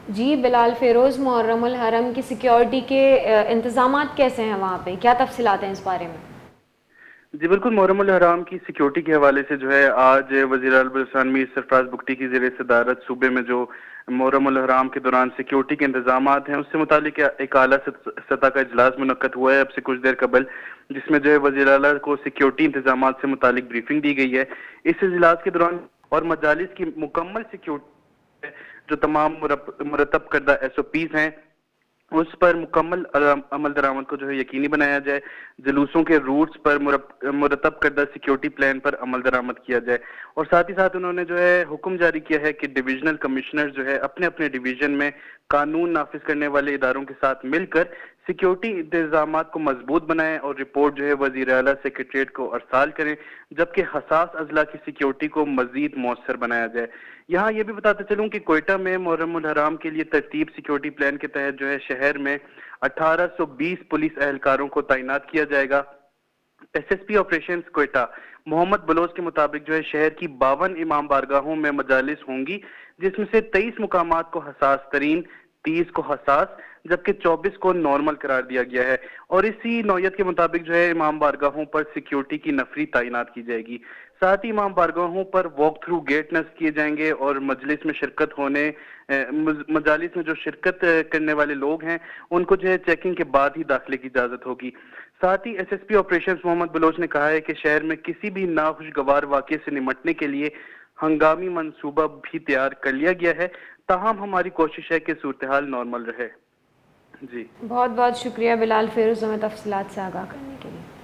جی بلال فیروز، محرم الحرم کی سیکیورٹی کے انتظامات کیسے ہیں وہاں پہ، کیا تفصیلات ہیں اس بارے میں؟ جی بالکل، محرم الحرام کی سیکیورٹی کے حوالے سے جو ہے آج وزیر اعلی بلوچستان میر سرفراز بگٹی کی زیر صدارت صوبے میں جو محرم الحرام کے دوران سیکیورٹی کے انتظامات ہیں اس سے متعلق ایک اعلیٰ سطح کا اجلاس منعقد ہوا ہے اب سے کچھ دیر قبل، جس میں جو ہے وزیر اعلیٰ کو سیکیورٹی انتظامات سے متعلق بریفنگ دی گئی ہے۔ اس اجلاس کے دوران اور مجالس کی مکمل سیکیورٹی جو تمام مرتب کردہ ایس او پیز ہیں اس پر مکمل عمل درآمد کو جو ہے یقینی بنایا جائے، جلوسوں کے روٹس پر مرتب کردہ سیکیورٹی پلان پر عمل درآمد کیا جائے، اور ساتھ ہی ساتھ انہوں نے جو ہے حکم جاری کیا ہے کہ ڈویژنل کمشنر جو ہے اپنے اپنے ڈویژن میں قانون نافذ کرنے والے اداروں کے ساتھ مل کر سیکیورٹی انتظامات کو مضبوط بنائیں اور رپورٹ جو ہے وزیر اعلیٰ سیکریٹریٹ کو ارسال کریں، جبکہ حساس اضلاع کی سیکیورٹی کو مزید مؤثر بنایا جائے۔ یہاں یہ بھی بتاتے چلوں کہ کوئٹہ میں محرم الحرام کے لیے ترتیب سیکیورٹی پلان کے تحت جو ہے شہر میں 1820 پولیس اہلکاروں کو تعینات کیا جائے گا۔ S S P operations Quetta Muhammad Baloch کے مطابق جو ہے شہر کی 52 امام بارگاہوں میں مجالس ہوں گی، جس میں سے 23 مقامات کو حساس ترین، 30 کو حساس جبکہ 24 کو نارمل قرار دیا گیا ہے، اور اسی نوعیت کے مطابق جو ہے امام بارگاہوں پر سیکیورٹی کی نفری تعینات کی جائے گی۔ ساتھ ہی امام بارگاہوں پر واک تھرو گیٹ نصب کیے جائیں گے اور مجالس میں جو شرکت کرنے والے لوگ ہیں ان کو جو ہے چیکنگ کے بعد ہی داخلے کی اجازت ہوگی۔ ساتھ ہی S S P operations Muhammad Baloch نے کہا ہے کہ شہر میں کسی بھی ناخوشگوار واقعے سے نمٹنے کے لیے ہنگامی منصوبہ بھی تیار کر لیا گیا ہے، تاہم ہماری کوشش ہے کہ صورتحال نارمل رہے۔ جی بہت بہت شکریہ بلال فیروز، ہمیں تفصیلات سے آگاہ کرنے کے لیے۔